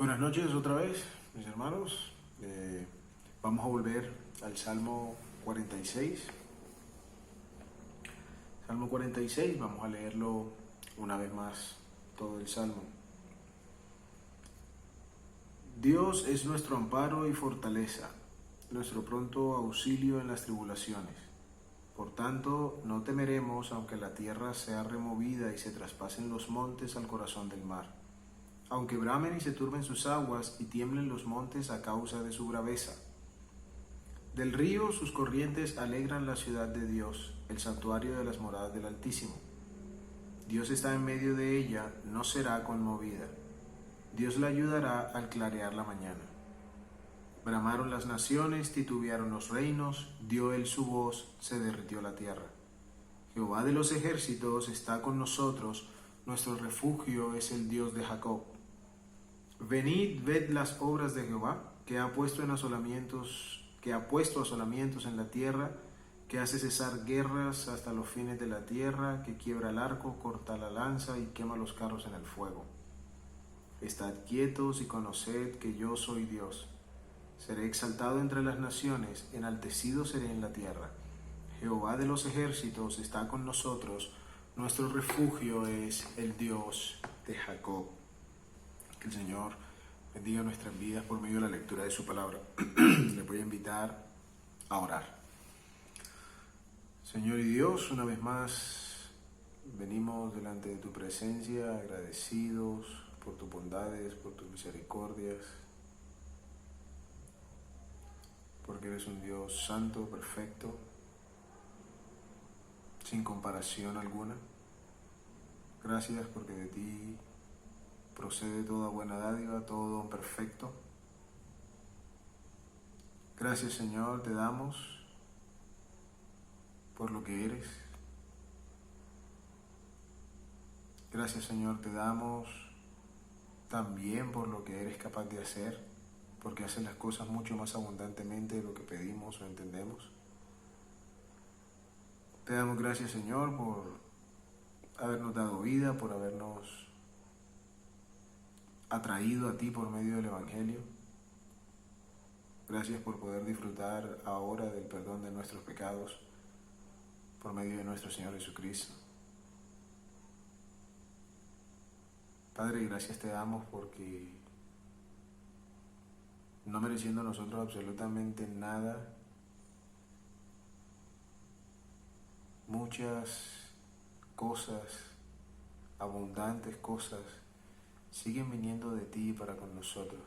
Buenas noches otra vez, mis hermanos. Vamos a volver al Salmo 46. Salmo 46, vamos a leerlo una vez más, todo el Salmo. Dios es nuestro amparo y fortaleza, nuestro pronto auxilio en las tribulaciones. Por tanto, no temeremos aunque la tierra sea removida y se traspasen los montes al corazón del mar. Aunque bramen y se turben sus aguas y tiemblen los montes a causa de su braveza. Del río sus corrientes alegran la ciudad de Dios, el santuario de las moradas del Altísimo. Dios está en medio de ella, no será conmovida. Dios la ayudará al clarear la mañana. Bramaron las naciones, titubearon los reinos, dio él su voz, se derritió la tierra. Jehová de los ejércitos está con nosotros, nuestro refugio es el Dios de Jacob. Venid, ved las obras de Jehová, que ha puesto asolamientos en la tierra, que hace cesar guerras hasta los fines de la tierra, que quiebra el arco, corta la lanza y quema los carros en el fuego. Estad quietos y conoced que yo soy Dios. Seré exaltado entre las naciones, enaltecido seré en la tierra. Jehová de los ejércitos está con nosotros, nuestro refugio es el Dios de Jacob. Que el Señor bendiga nuestras vidas por medio de la lectura de su palabra. Le voy a invitar a orar. Señor y Dios, una vez más venimos delante de tu presencia agradecidos por tus bondades, por tus misericordias, porque eres un Dios santo, perfecto, sin comparación alguna. Gracias porque de ti procede toda buena dádiva, todo don perfecto. Gracias, Señor, te damos por lo que eres. Gracias, Señor, te damos también por lo que eres capaz de hacer, porque haces las cosas mucho más abundantemente de lo que pedimos o entendemos. Te damos gracias, Señor, por habernos dado vida, por habernos atraído a ti por medio del Evangelio. Gracias por poder disfrutar ahora del perdón de nuestros pecados por medio de nuestro Señor Jesucristo. Padre, gracias te damos porque no mereciendo nosotros absolutamente nada, muchas cosas, abundantes cosas, siguen viniendo de ti para con nosotros.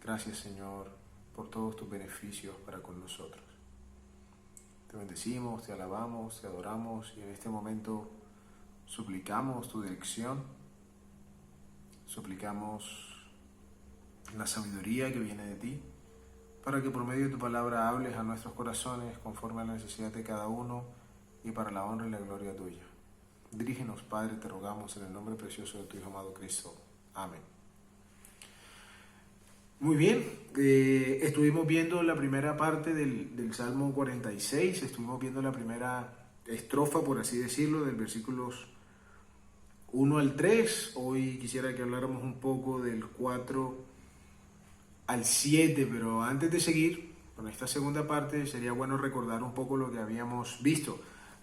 Gracias, Señor, por todos tus beneficios para con nosotros. Te bendecimos, te alabamos, te adoramos y en este momento suplicamos tu dirección, suplicamos la sabiduría que viene de ti, para que por medio de tu palabra hables a nuestros corazones conforme a la necesidad de cada uno y para la honra y la gloria tuya. Dirígenos, Padre, te rogamos en el nombre precioso de tu Hijo amado Cristo. Amén. Muy bien, estuvimos viendo la primera parte del Salmo 46, estuvimos viendo la primera estrofa, por así decirlo, del versículos 1 al 3. Hoy quisiera que habláramos un poco del 4 al 7, pero antes de seguir con esta segunda parte sería bueno recordar un poco lo que habíamos visto.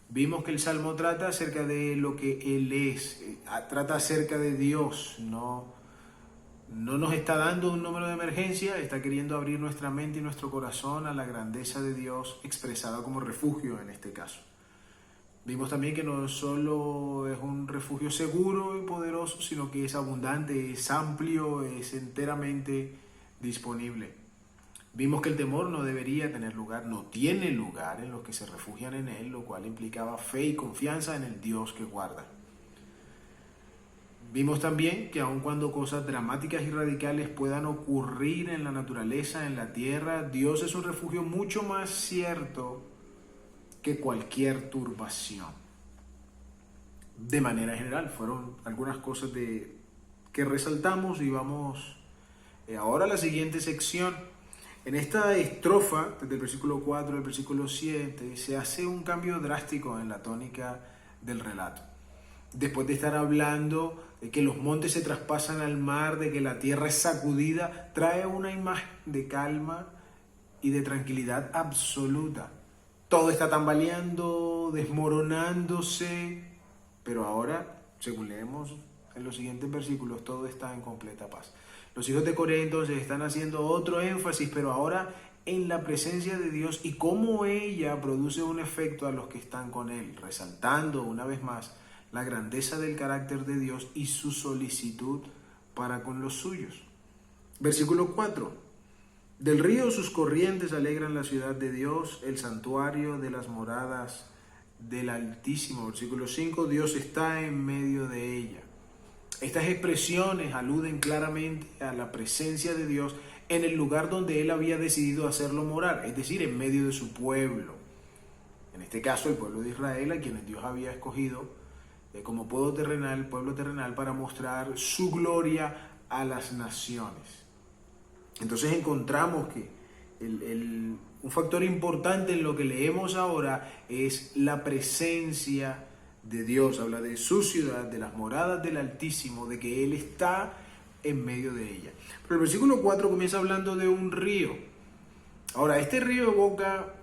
Vimos que el Salmo trata acerca de lo que Él es, trata acerca de Dios, no nos está dando un número de emergencia, está queriendo abrir nuestra mente y nuestro corazón a la grandeza de Dios expresada como refugio en este caso. Vimos también que no solo es un refugio seguro y poderoso, sino que es abundante, es amplio, es enteramente disponible. Vimos que el temor no debería tener lugar, no tiene lugar en los que se refugian en Él, lo cual implicaba fe y confianza en el Dios que guarda. Vimos también que aun cuando cosas dramáticas y radicales puedan ocurrir en la naturaleza, en la tierra, Dios es un refugio mucho más cierto que cualquier turbación. De manera general, fueron algunas cosas que resaltamos y vamos ahora a la siguiente sección. En esta estrofa, desde el versículo 4 al versículo 7, se hace un cambio drástico en la tónica del relato. Después de estar hablando de que los montes se traspasan al mar, de que la tierra es sacudida, trae una imagen de calma y de tranquilidad absoluta. Todo está tambaleando, desmoronándose, pero ahora, según leemos en los siguientes versículos, todo está en completa paz. Los hijos de Coré entonces están haciendo otro énfasis, pero ahora en la presencia de Dios y cómo ella produce un efecto a los que están con él, resaltando una vez más la grandeza del carácter de Dios y su solicitud para con los suyos. Versículo 4. Del río sus corrientes alegran la ciudad de Dios, el santuario de las moradas del Altísimo. Versículo 5. Dios está en medio de ella. Estas expresiones aluden claramente a la presencia de Dios en el lugar donde Él había decidido hacerlo morar, es decir, en medio de su pueblo. En este caso, el pueblo de Israel, a quienes Dios había escogido como pueblo terrenal, para mostrar su gloria a las naciones. Entonces encontramos que un factor importante en lo que leemos ahora es la presencia de Dios. Habla de su ciudad, de las moradas del Altísimo, de que Él está en medio de ella. Pero el versículo 4 comienza hablando de un río. Ahora, este río evoca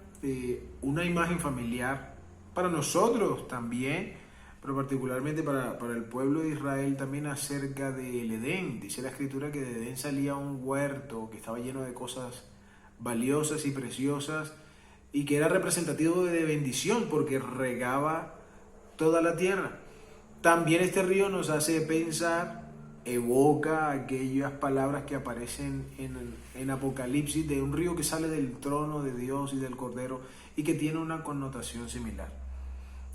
una imagen familiar para nosotros también, pero particularmente para el pueblo de Israel también acerca del Edén. Dice la Escritura que de Edén salía un huerto que estaba lleno de cosas valiosas y preciosas y que era representativo de bendición porque regaba toda la tierra. También este río nos hace pensar, evoca aquellas palabras que aparecen en Apocalipsis de un río que sale del trono de Dios y del Cordero y que tiene una connotación similar.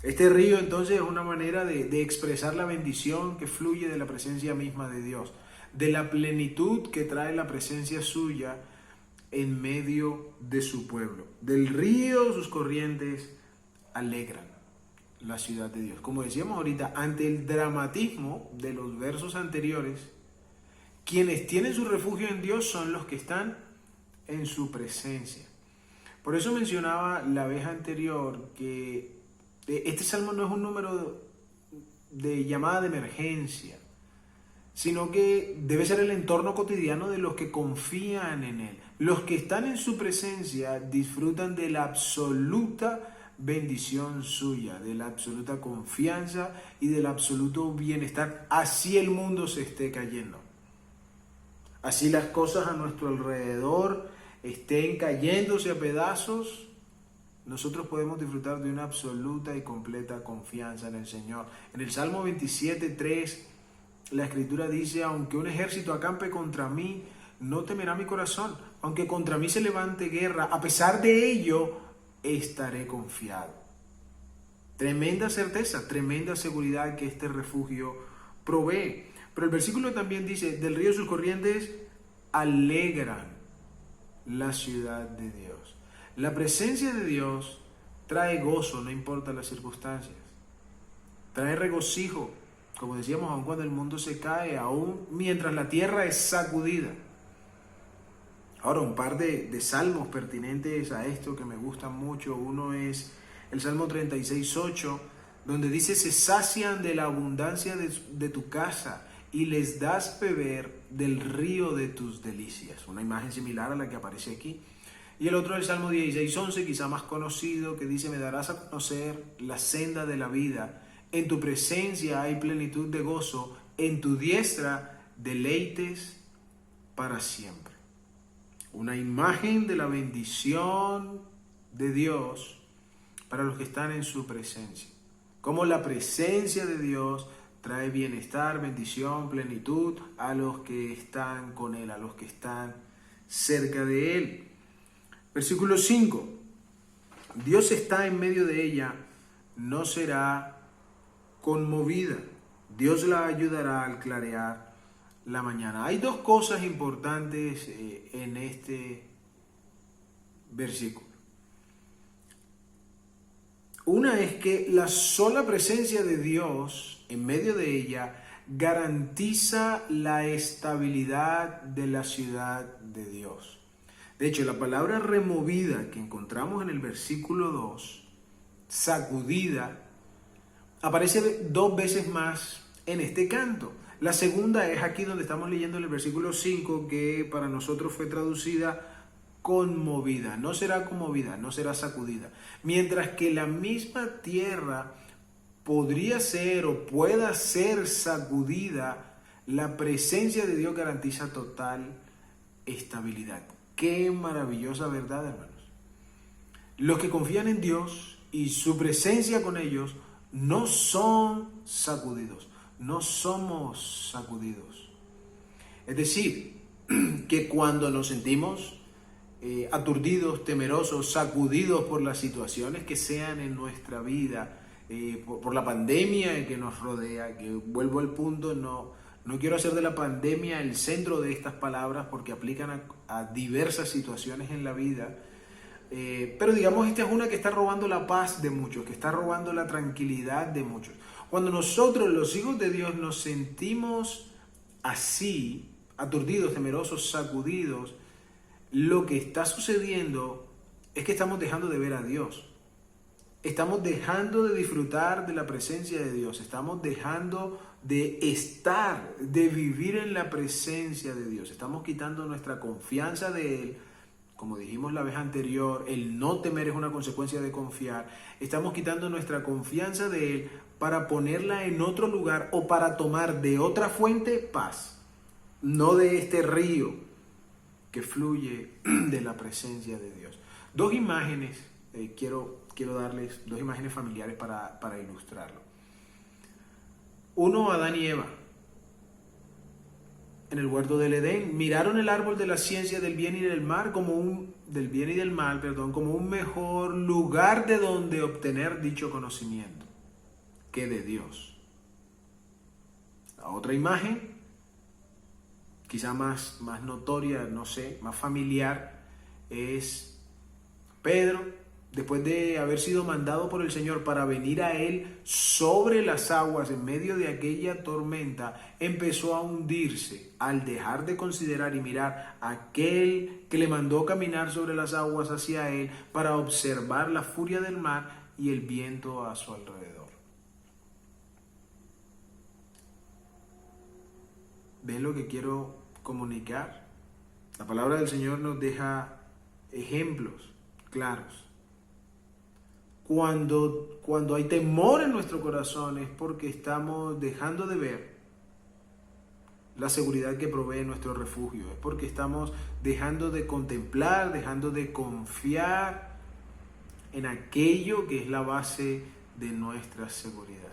Este río entonces es una manera de expresar la bendición que fluye de la presencia misma de Dios, de la plenitud que trae la presencia suya en medio de su pueblo. Del río sus corrientes alegran la ciudad de Dios. Como decíamos ahorita, ante el dramatismo de los versos anteriores, quienes tienen su refugio en Dios son los que están en su presencia. Por eso mencionaba la vez anterior que este salmo no es un número de llamada de emergencia, sino que debe ser el entorno cotidiano de los que confían en Él. Los que están en su presencia disfrutan de la absoluta bendición suya, de la absoluta confianza y del absoluto bienestar. Así el mundo se esté cayendo. Así las cosas a nuestro alrededor estén cayéndose a pedazos, nosotros podemos disfrutar de una absoluta y completa confianza en el Señor. En el Salmo 27:3, la Escritura dice: aunque un ejército acampe contra mí, no temerá mi corazón. Aunque contra mí se levante guerra, a pesar de ello, estaré confiado. Tremenda certeza, tremenda seguridad que este refugio provee. Pero el versículo también dice: del río sus corrientes alegran la ciudad de Dios. La presencia de Dios trae gozo, no importa las circunstancias. Trae regocijo, como decíamos, aun cuando el mundo se cae, aun mientras la tierra es sacudida. Ahora, un par de salmos pertinentes a esto que me gustan mucho. Uno es el Salmo 36:8, donde dice: se sacian de la abundancia de tu casa y les das beber del río de tus delicias. Una imagen similar a la que aparece aquí. Y el otro es el Salmo 16:11, quizá más conocido, que dice: me darás a conocer la senda de la vida. En tu presencia hay plenitud de gozo, en tu diestra deleites para siempre. Una imagen de la bendición de Dios para los que están en su presencia. Como la presencia de Dios trae bienestar, bendición, plenitud a los que están con Él, a los que están cerca de Él. Versículo 5. Dios está en medio de ella, no será conmovida. Dios la ayudará al clarear la mañana. Hay dos cosas importantes en este versículo. Una es que la sola presencia de Dios en medio de ella garantiza la estabilidad de la ciudad de Dios. De hecho, la palabra removida que encontramos en el versículo 2, sacudida, aparece dos veces más en este canto. La segunda es aquí donde estamos leyendo en el versículo 5, que para nosotros fue traducida conmovida. No será conmovida, no será sacudida. Mientras que la misma tierra podría ser o pueda ser sacudida, la presencia de Dios garantiza total estabilidad. Qué maravillosa verdad, hermanos. Los que confían en Dios y su presencia con ellos no son sacudidos, no somos sacudidos. Es decir, que cuando nos sentimos aturdidos, temerosos, sacudidos por las situaciones que sean en nuestra vida, por la pandemia que nos rodea, que vuelvo al punto, no quiero hacer de la pandemia el centro de estas palabras porque aplican a diversas situaciones en la vida, pero digamos esta es una que está robando la paz de muchos, que está robando la tranquilidad de muchos. Cuando nosotros, los hijos de Dios, nos sentimos así, aturdidos, temerosos, sacudidos, lo que está sucediendo es que estamos dejando de ver a Dios. Estamos dejando de disfrutar de la presencia de Dios. Estamos dejando de estar, de vivir en la presencia de Dios. Estamos quitando nuestra confianza de Él. Como dijimos la vez anterior, el no temer es una consecuencia de confiar. Estamos quitando nuestra confianza de Él para ponerla en otro lugar o para tomar de otra fuente paz. No de este río que fluye de la presencia de Dios. Dos imágenes, quiero darles dos imágenes familiares para ilustrarlo. Uno, Adán y Eva. En el huerto del Edén, miraron el árbol de la ciencia del bien y del mal como un mejor lugar de donde obtener dicho conocimiento que de Dios. La otra imagen, quizá más notoria, no sé, más familiar, es Pedro, después de haber sido mandado por el Señor para venir a Él sobre las aguas en medio de aquella tormenta, empezó a hundirse al dejar de considerar y mirar a aquel que le mandó caminar sobre las aguas hacia Él para observar la furia del mar y el viento a su alrededor. ¿Ven lo que quiero comunicar? La palabra del Señor nos deja ejemplos claros. Cuando hay temor en nuestro corazón es porque estamos dejando de ver la seguridad que provee nuestro refugio. Es porque estamos dejando de contemplar, dejando de confiar en aquello que es la base de nuestra seguridad.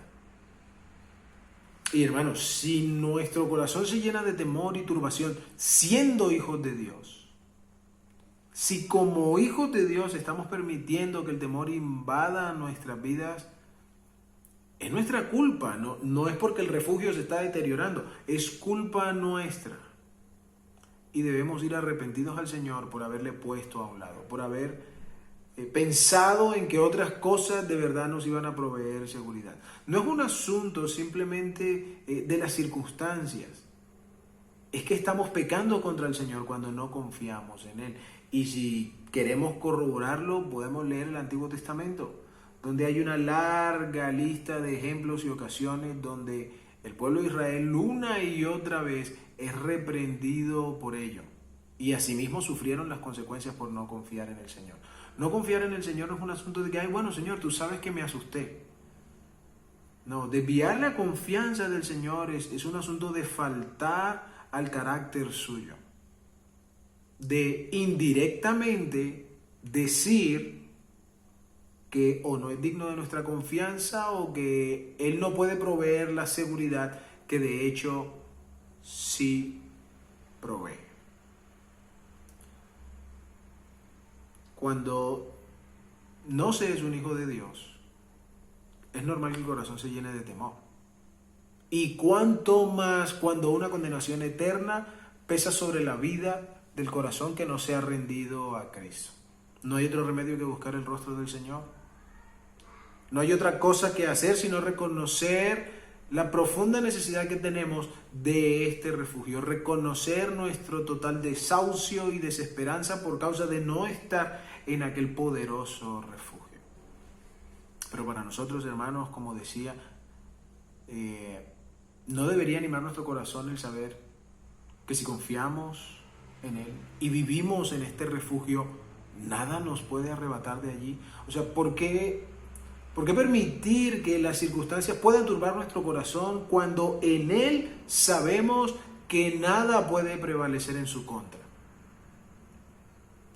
Y hermanos, si nuestro corazón se llena de temor y turbación, siendo hijos de Dios, si como hijos de Dios estamos permitiendo que el temor invada nuestras vidas, es nuestra culpa, no es porque el refugio se está deteriorando, es culpa nuestra. Y debemos ir arrepentidos al Señor por haberle puesto a un lado, por haber pensado en que otras cosas de verdad nos iban a proveer seguridad. No es un asunto simplemente de las circunstancias. Es que estamos pecando contra el Señor cuando no confiamos en Él. Y si queremos corroborarlo, podemos leer el Antiguo Testamento, donde hay una larga lista de ejemplos y ocasiones donde el pueblo de Israel una y otra vez es reprendido por ello. Y asimismo sufrieron las consecuencias por no confiar en el Señor. No confiar en el Señor no es un asunto de que, bueno, Señor, tú sabes que me asusté. No, desviar la confianza del Señor es un asunto de faltar al carácter suyo. De indirectamente decir que o no es digno de nuestra confianza o que Él no puede proveer la seguridad que de hecho sí provee. Cuando no se es un hijo de Dios, es normal que el corazón se llene de temor. Y cuanto más cuando una condenación eterna pesa sobre la vida del corazón que no se ha rendido a Cristo. No hay otro remedio que buscar el rostro del Señor. No hay otra cosa que hacer sino reconocer la profunda necesidad que tenemos de este refugio, reconocer nuestro total desahucio y desesperanza por causa de no estar en aquel poderoso refugio. Pero para nosotros, hermanos, como decía, ¿No debería animar nuestro corazón el saber que si confiamos en Él y vivimos en este refugio, nada nos puede arrebatar de allí? O sea, ¿por qué permitir que las circunstancias puedan turbar nuestro corazón cuando en Él sabemos que nada puede prevalecer en su contra?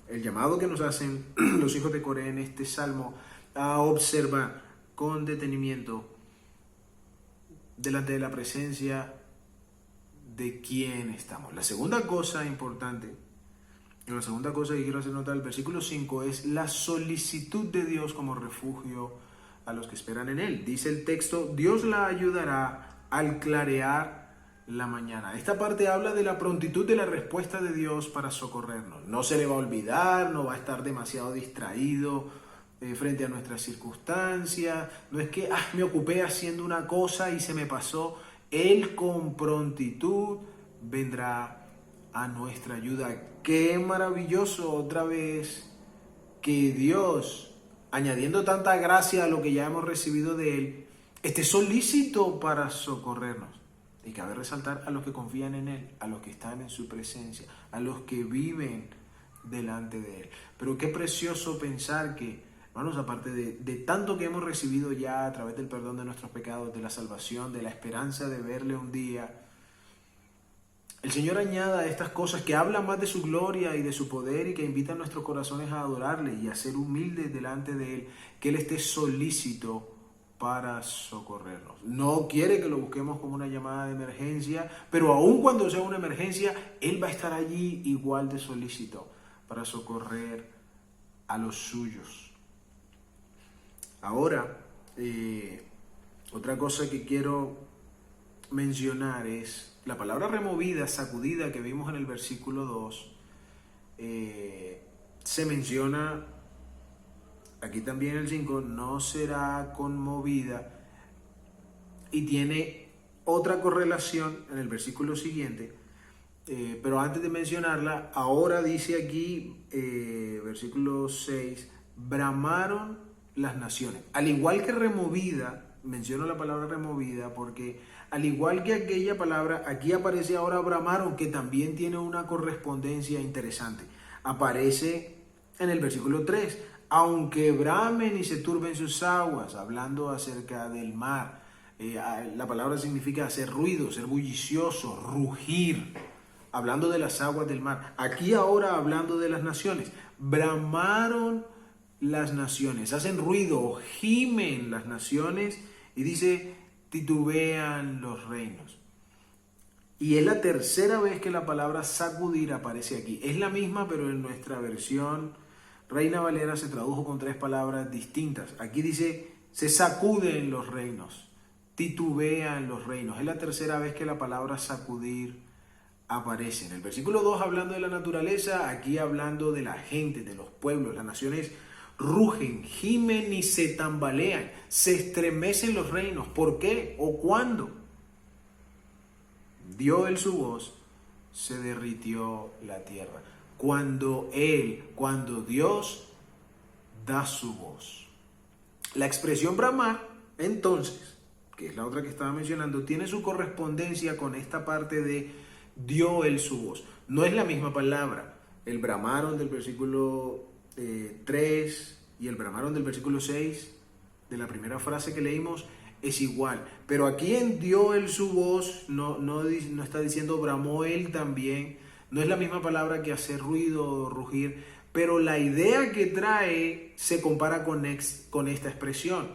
El llamado que nos hacen los hijos de Coré en este salmo a observar con detenimiento delante de la presencia de quién estamos. La segunda cosa importante, la segunda cosa que quiero hacer notar del versículo 5 es la solicitud de Dios como refugio a los que esperan en Él. Dice el texto, Dios la ayudará al clarear la mañana. Esta parte habla de la prontitud de la respuesta de Dios para socorrernos. No se le va a olvidar, no va a estar demasiado distraído frente a nuestras circunstancias. No es que me ocupé haciendo una cosa y se me pasó. Él con prontitud vendrá a nuestra ayuda. Qué maravilloso otra vez que Dios, añadiendo tanta gracia a lo que ya hemos recibido de Él, esté solícito para socorrernos. Y cabe resaltar a los que confían en Él, a los que están en su presencia, a los que viven delante de Él. Pero qué precioso pensar que, hermanos, aparte de tanto que hemos recibido ya a través del perdón de nuestros pecados, de la salvación, de la esperanza de verle un día, el Señor añada estas cosas que hablan más de su gloria y de su poder y que invitan a nuestros corazones a adorarle y a ser humildes delante de Él, que Él esté solícito para socorrernos. No quiere que lo busquemos como una llamada de emergencia, pero aun cuando sea una emergencia, Él va a estar allí igual de solícito para socorrer a los suyos. Ahora, otra cosa que quiero mencionar es la palabra removida, sacudida, que vimos en el versículo 2, se menciona aquí también el 5, no será conmovida, y tiene otra correlación en el versículo siguiente, pero antes de mencionarla, ahora dice aquí, versículo 6, bramaron las naciones. Al igual que removida, menciono la palabra removida porque al igual que aquella palabra, aquí aparece ahora bramaron, que también tiene una correspondencia interesante. Aparece en el versículo 3, aunque bramen y se turben sus aguas, hablando acerca del mar. La palabra significa hacer ruido, ser bullicioso, rugir, hablando de las aguas del mar. Aquí ahora hablando de las naciones, bramaron las naciones, hacen ruido, gimen las naciones, y dice, titubean los reinos. Y es la tercera vez que la palabra sacudir aparece aquí. Es la misma, pero en nuestra versión Reina Valera se tradujo con 3 palabras distintas. Aquí dice, se sacuden los reinos, titubean los reinos. Es la tercera vez que la palabra sacudir aparece. En el versículo 2 hablando de la naturaleza, aquí hablando de la gente, de los pueblos, las naciones rugen, gimen y se tambalean, se estremecen los reinos. ¿Por qué o cuándo? Dio Él su voz, se derritió la tierra. Cuando Dios da su voz. La expresión bramar, entonces, que es la otra que estaba mencionando, tiene su correspondencia con esta parte de dio Él su voz. No es la misma palabra. El bramaron del versículo 3 y el bramaron del versículo 6 de la primera frase que leímos es igual, pero aquí en dio Él su voz no está diciendo bramó Él también, no es la misma palabra que hacer ruido o rugir, pero la idea que trae se compara con esta expresión.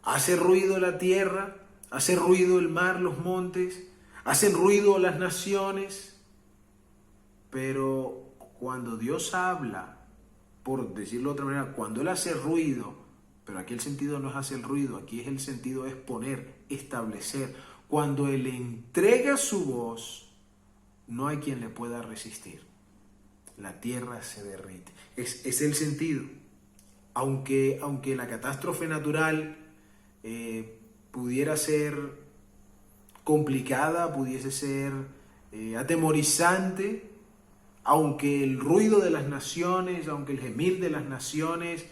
Hace ruido la tierra, hace ruido el mar, los montes, hacen ruido las naciones, pero cuando Dios habla, por decirlo de otra manera, cuando Él hace ruido, pero aquí el sentido no es hacer ruido, aquí el sentido es poner, establecer. Cuando Él entrega su voz, no hay quien le pueda resistir. La tierra se derrite. Es el sentido. Aunque la catástrofe natural pudiera ser complicada, pudiese ser atemorizante, aunque el ruido de las naciones, aunque el gemir de las naciones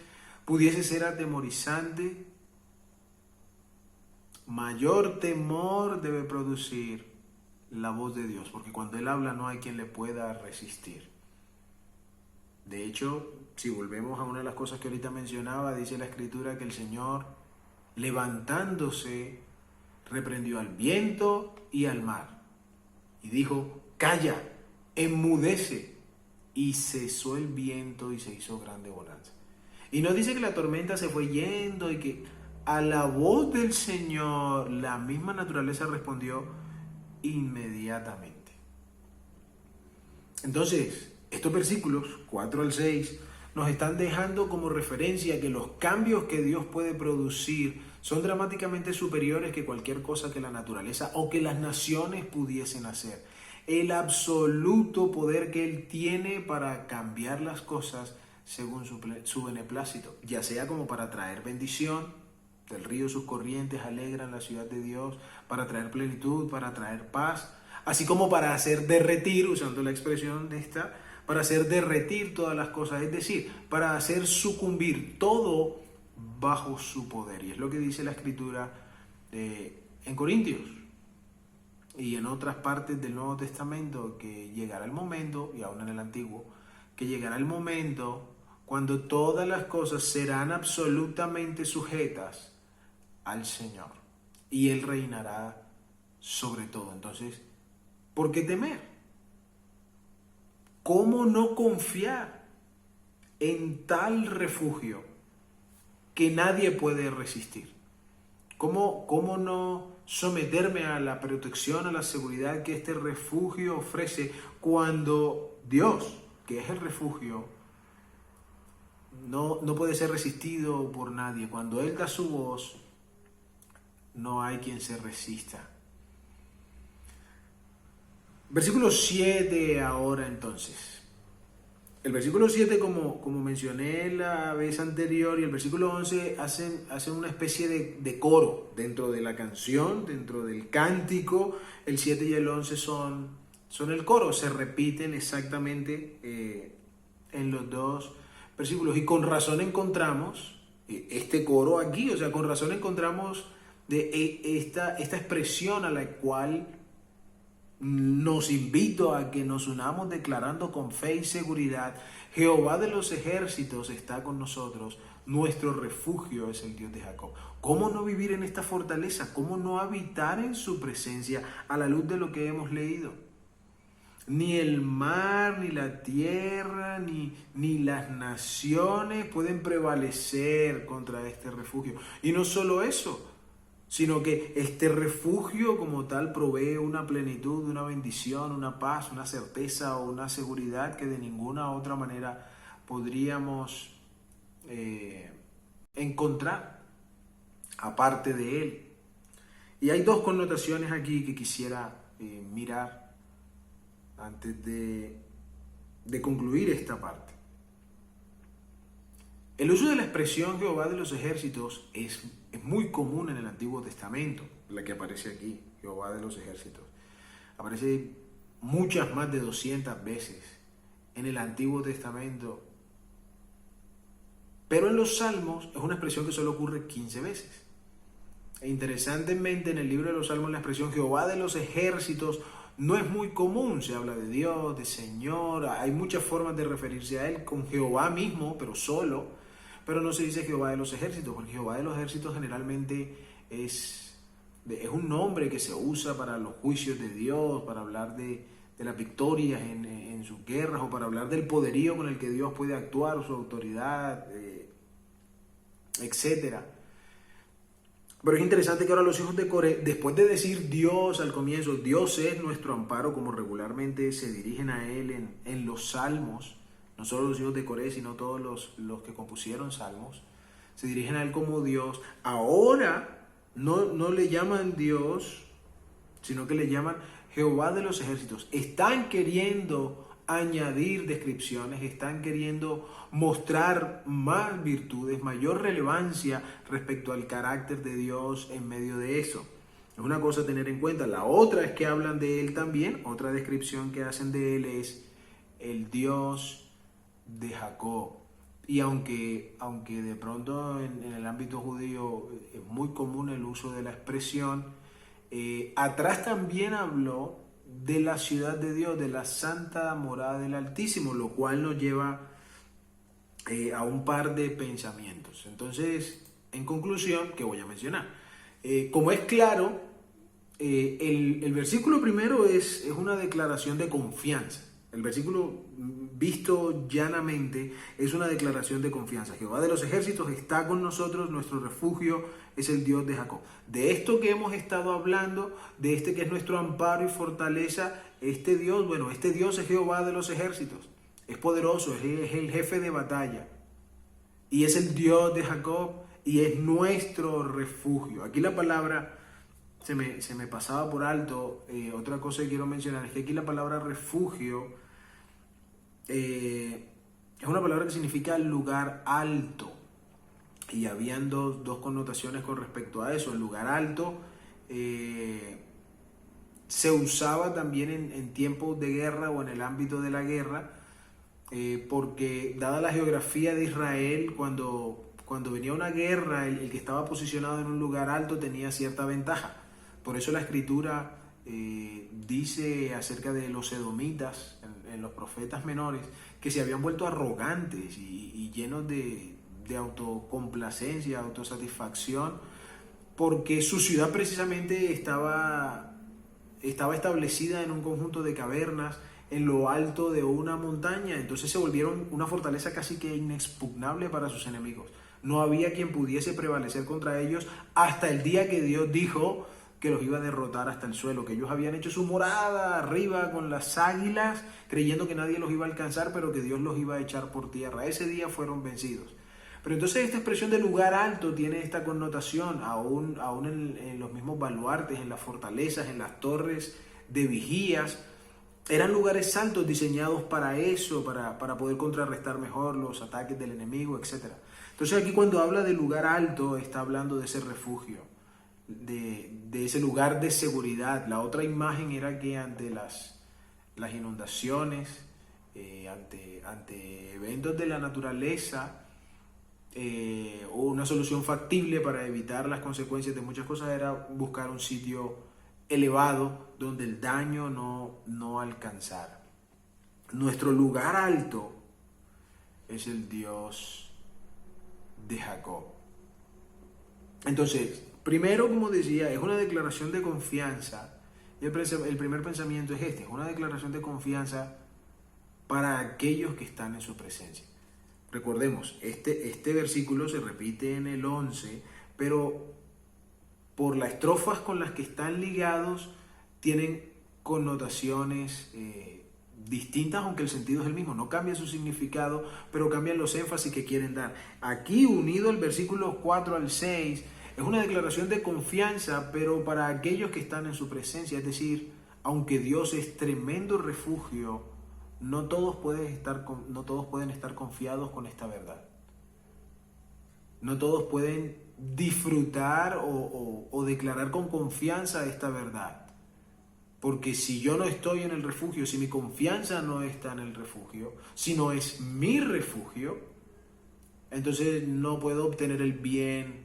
pudiese ser atemorizante, mayor temor debe producir la voz de Dios, porque cuando Él habla no hay quien le pueda resistir. De hecho, si volvemos a una de las cosas que ahorita mencionaba, dice la Escritura que el Señor, levantándose, reprendió al viento y al mar y dijo: calla, enmudece. Y cesó el viento y se hizo grande bonanza. Y no dice que la tormenta se fue yendo y que a la voz del Señor la misma naturaleza respondió inmediatamente. Entonces, estos versículos 4 al 6 nos están dejando como referencia que los cambios que Dios puede producir son dramáticamente superiores que cualquier cosa que la naturaleza o que las naciones pudiesen hacer. El absoluto poder que Él tiene para cambiar las cosas según su beneplácito, ya sea como para traer bendición, del río sus corrientes alegran la ciudad de Dios, para traer plenitud, para traer paz, así como para hacer derretir, usando la expresión de esta, para hacer derretir todas las cosas, es decir, para hacer sucumbir todo bajo su poder. Y es lo que dice la Escritura en Corintios y en otras partes del Nuevo Testamento, que llegará el momento, y aún en el Antiguo, que llegará el momento cuando todas las cosas serán absolutamente sujetas al Señor y Él reinará sobre todo. Entonces, ¿por qué temer? ¿Cómo no confiar en tal refugio que nadie puede resistir? ¿Cómo no someterme a la protección, a la seguridad que este refugio ofrece cuando Dios, que es el refugio, no puede ser resistido por nadie? Cuando Él da su voz, no hay quien se resista. Versículo 7 ahora entonces. El versículo 7, como mencioné la vez anterior, y el versículo 11 hacen una especie de coro dentro de la canción, dentro del cántico. El 7 y el 11 son el coro, se repiten exactamente en los dos versículos. Y con razón encontramos este coro aquí, o sea, con razón encontramos de esta expresión a la cual nos invito a que nos unamos declarando con fe y seguridad: Jehová de los ejércitos está con nosotros, nuestro refugio es el Dios de Jacob. ¿Cómo no vivir en esta fortaleza? ¿Cómo no habitar en su presencia a la luz de lo que hemos leído? Ni el mar, ni la tierra, ni las naciones pueden prevalecer contra este refugio. Y no solo eso, sino que este refugio como tal provee una plenitud, una bendición, una paz, una certeza o una seguridad que de ninguna otra manera podríamos encontrar aparte de Él. Y hay dos connotaciones aquí que quisiera mirar antes de concluir esta parte. El uso de la expresión Jehová de los ejércitos es muy común en el Antiguo Testamento, la que aparece aquí, Jehová de los ejércitos. Aparece muchas más de 200 veces en el Antiguo Testamento. Pero en los Salmos es una expresión que solo ocurre 15 veces. E interesantemente, en el libro de los Salmos la expresión Jehová de los ejércitos no es muy común. Se habla de Dios, de Señor, hay muchas formas de referirse a Él con Jehová mismo, pero solo. Pero no se dice Jehová de los ejércitos, porque Jehová de los ejércitos generalmente es un nombre que se usa para los juicios de Dios, para hablar de las victorias en sus guerras, o para hablar del poderío con el que Dios puede actuar, su autoridad, etc. Pero es interesante que ahora los hijos de Coré, después de decir Dios al comienzo, Dios es nuestro amparo, como regularmente se dirigen a Él en los salmos, no solo los hijos de Coré, sino todos los que compusieron salmos, se dirigen a Él como Dios. Ahora no le llaman Dios, sino que le llaman Jehová de los ejércitos. Están queriendo añadir descripciones, están queriendo mostrar más virtudes, mayor relevancia respecto al carácter de Dios en medio de eso. Es una cosa a tener en cuenta. La otra es que hablan de Él también. Otra descripción que hacen de Él es el Dios de Jacob. Y aunque de pronto en el ámbito judío es muy común el uso de la expresión, atrás también habló de la ciudad de Dios, de la santa morada del Altísimo, lo cual nos lleva a un par de pensamientos. Entonces, en conclusión, que voy a mencionar. Como es claro, el versículo primero es una declaración de confianza. El versículo visto llanamente es una declaración de confianza. Jehová de los ejércitos está con nosotros, nuestro refugio es el Dios de Jacob. De esto que hemos estado hablando, de este que es nuestro amparo y fortaleza, este Dios, bueno, este Dios es Jehová de los ejércitos. Es poderoso, es el jefe de batalla. Y es el Dios de Jacob y es nuestro refugio. Aquí la palabra se me pasaba por alto. Otra cosa que quiero mencionar es que aquí la palabra refugio es una palabra que significa lugar alto. Y habían dos connotaciones con respecto a eso. El lugar alto se usaba también en tiempos de guerra o en el ámbito de la guerra, porque dada la geografía de Israel, cuando venía una guerra, el que estaba posicionado en un lugar alto tenía cierta ventaja. Por eso la escritura dice acerca de los edomitas, en los profetas menores, que se habían vuelto arrogantes y llenos de autocomplacencia, autosatisfacción, porque su ciudad precisamente estaba establecida en un conjunto de cavernas en lo alto de una montaña. Entonces se volvieron una fortaleza casi que inexpugnable para sus enemigos. No había quien pudiese prevalecer contra ellos hasta el día que Dios dijo que los iba a derrotar hasta el suelo, que ellos habían hecho su morada arriba con las águilas, creyendo que nadie los iba a alcanzar, pero que Dios los iba a echar por tierra. Ese día fueron vencidos. Pero entonces esta expresión de lugar alto tiene esta connotación, aún en los mismos baluartes, en las fortalezas, en las torres de vigías. Eran lugares altos diseñados para eso, para poder contrarrestar mejor los ataques del enemigo, etc. Entonces aquí cuando habla de lugar alto está hablando de ese refugio, de ese lugar de seguridad. La otra imagen era que ante las inundaciones, ante eventos de la naturaleza, una solución factible para evitar las consecuencias de muchas cosas era buscar un sitio elevado donde el daño no alcanzara. Nuestro lugar alto es el Dios de Jacob. Entonces, primero, como decía, es una declaración de confianza. Y el primer pensamiento es es una declaración de confianza para aquellos que están en su presencia. Recordemos, este versículo se repite en el 11, pero por las estrofas con las que están ligados tienen connotaciones distintas, aunque el sentido es el mismo. No cambia su significado, pero cambian los énfasis que quieren dar. Aquí, unido el versículo 4 al 6, es una declaración de confianza, pero para aquellos que están en su presencia. Es decir, aunque Dios es tremendo refugio, no todos pueden estar confiados con esta verdad. No todos pueden disfrutar o declarar con confianza esta verdad. Porque si yo no estoy en el refugio, si mi confianza no está en el refugio, si no es mi refugio, entonces no puedo obtener el bien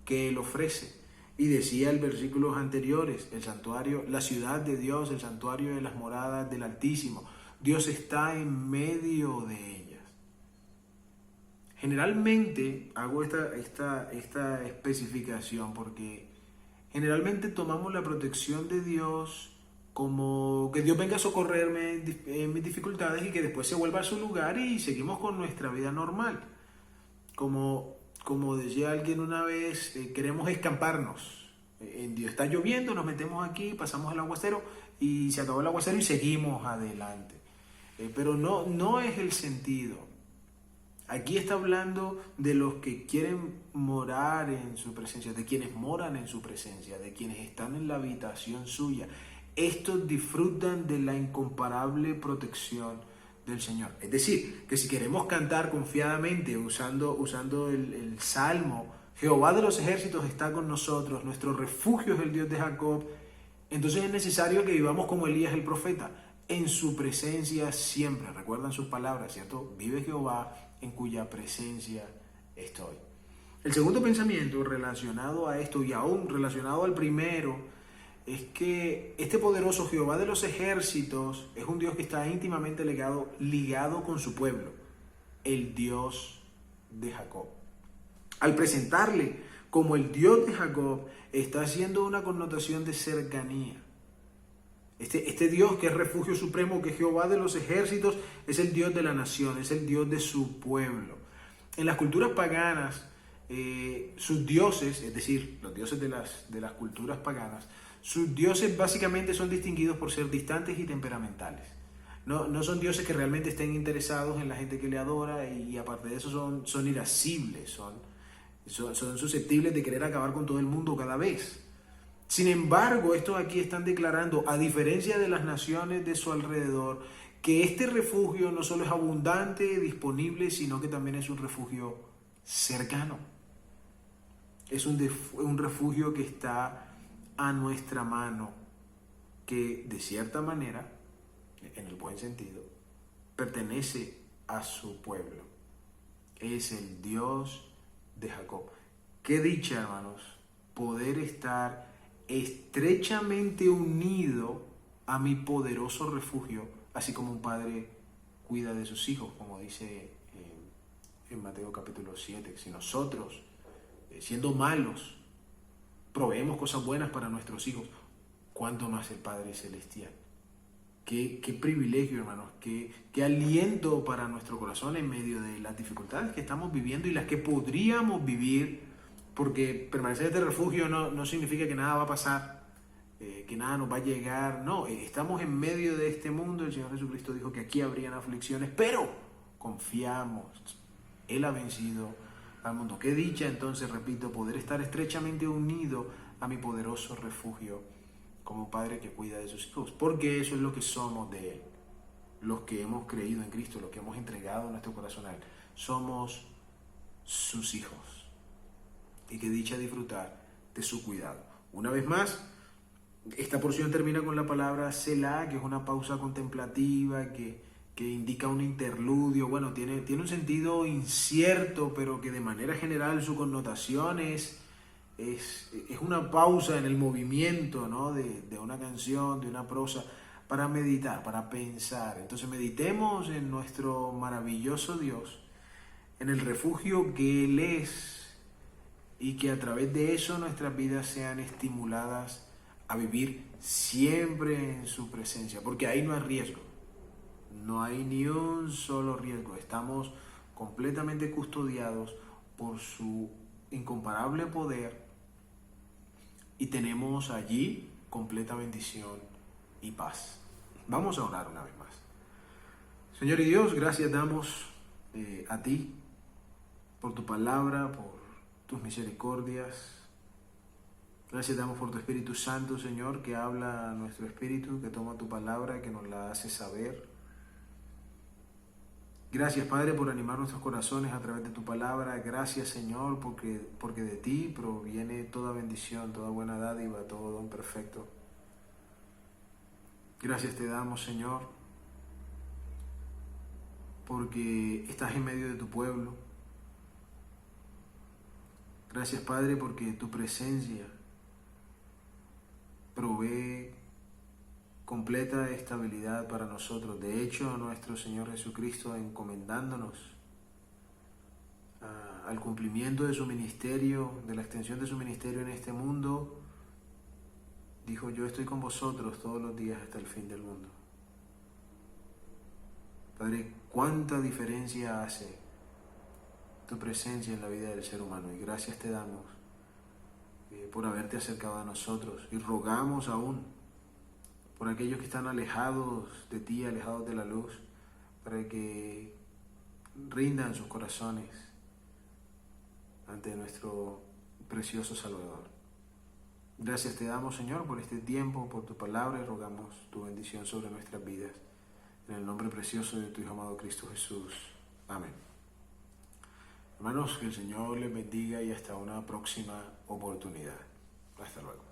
que Él ofrece. Y decía el versículos anteriores, el santuario, la ciudad de Dios, el santuario de las moradas del Altísimo. Dios está en medio de ellas. Generalmente hago esta especificación porque generalmente tomamos la protección de Dios como que Dios venga a socorrerme en mis dificultades y que después se vuelva a su lugar y seguimos con nuestra vida normal. Como decía alguien una vez, queremos escamparnos. En Dios está lloviendo, nos metemos aquí, pasamos el aguacero y se acabó el aguacero y seguimos adelante. Pero no es el sentido. Aquí está hablando de los que quieren morar en su presencia, de quienes moran en su presencia, de quienes están en la habitación suya. Estos disfrutan de la incomparable protección del Señor. Es decir, que si queremos cantar confiadamente usando el Salmo, Jehová de los ejércitos está con nosotros, nuestro refugio es el Dios de Jacob, entonces es necesario que vivamos como Elías el profeta, en su presencia siempre. Recuerdan sus palabras, ¿cierto? Vive Jehová, en cuya presencia estoy. El segundo pensamiento relacionado a esto y aún relacionado al primero es que este poderoso Jehová de los ejércitos es un Dios que está íntimamente ligado con su pueblo, el Dios de Jacob. Al presentarle como el Dios de Jacob, está haciendo una connotación de cercanía. Este Dios que es refugio supremo, que es Jehová de los ejércitos, es el Dios de la nación, es el Dios de su pueblo. En las culturas paganas, sus dioses, es decir, los dioses de las culturas paganas, sus dioses básicamente son distinguidos por ser distantes y temperamentales. No son dioses que realmente estén interesados en la gente que le adora y aparte de eso son irascibles, son susceptibles de querer acabar con todo el mundo cada vez. Sin embargo, estos aquí están declarando, a diferencia de las naciones de su alrededor, que este refugio no solo es abundante, disponible, sino que también es un refugio cercano. Es un refugio que está a nuestra mano, que de cierta manera, en el buen sentido, pertenece a su pueblo. Es el Dios de Jacob. Qué dicha, hermanos, poder estar estrechamente unido a mi poderoso refugio, así como un padre cuida de sus hijos, como dice en Mateo capítulo 7. Si nosotros, siendo malos, proveemos cosas buenas para nuestros hijos, ¿cuánto más el Padre Celestial? Qué privilegio, hermanos, qué aliento para nuestro corazón en medio de las dificultades que estamos viviendo y las que podríamos vivir, porque permanecer en este refugio no significa que nada va a pasar, que nada nos va a llegar. No, estamos en medio de este mundo. El Señor Jesucristo dijo que aquí habrían aflicciones, pero confiamos, Él ha vencido al mundo. Qué dicha entonces, repito, poder estar estrechamente unido a mi poderoso refugio como padre que cuida de sus hijos, porque eso es lo que somos de Él, los que hemos creído en Cristo, los que hemos entregado nuestro corazón a Él, somos sus hijos. Y qué dicha disfrutar de su cuidado. Una vez más, esta porción termina con la palabra Selah, que es una pausa contemplativa, que indica un interludio. Bueno, tiene un sentido incierto, pero que de manera general su connotación es una pausa en el movimiento, ¿no? de una canción, de una prosa, para meditar, para pensar. Entonces meditemos en nuestro maravilloso Dios, en el refugio que Él es, y que a través de eso nuestras vidas sean estimuladas a vivir siempre en su presencia, porque ahí no hay riesgo, no hay ni un solo riesgo. Estamos completamente custodiados por su incomparable poder y tenemos allí completa bendición y paz. Vamos a orar una vez más. Señor y Dios, gracias damos a ti por tu palabra, por tus misericordias. Gracias damos por tu Espíritu Santo, Señor, que habla a nuestro espíritu, que toma tu palabra, que nos la hace saber. Gracias, Padre, por animar nuestros corazones a través de tu palabra. Gracias, Señor, porque de ti proviene toda bendición, toda buena dádiva, todo don perfecto. Gracias te damos, Señor, porque estás en medio de tu pueblo. Gracias, Padre, porque tu presencia provee completa estabilidad para nosotros. De hecho, nuestro Señor Jesucristo, encomendándonos al cumplimiento de su ministerio, de la extensión de su ministerio en este mundo, dijo: yo estoy con vosotros todos los días hasta el fin del mundo. Padre, cuánta diferencia hace tu presencia en la vida del ser humano, y gracias te damos por haberte acercado a nosotros, y rogamos aún por aquellos que están alejados de ti, alejados de la luz, para que rindan sus corazones ante nuestro precioso Salvador. Gracias te damos, Señor, por este tiempo, por tu palabra, y rogamos tu bendición sobre nuestras vidas. En el nombre precioso de tu Hijo amado Cristo Jesús. Amén. Hermanos, que el Señor les bendiga y hasta una próxima oportunidad. Hasta luego.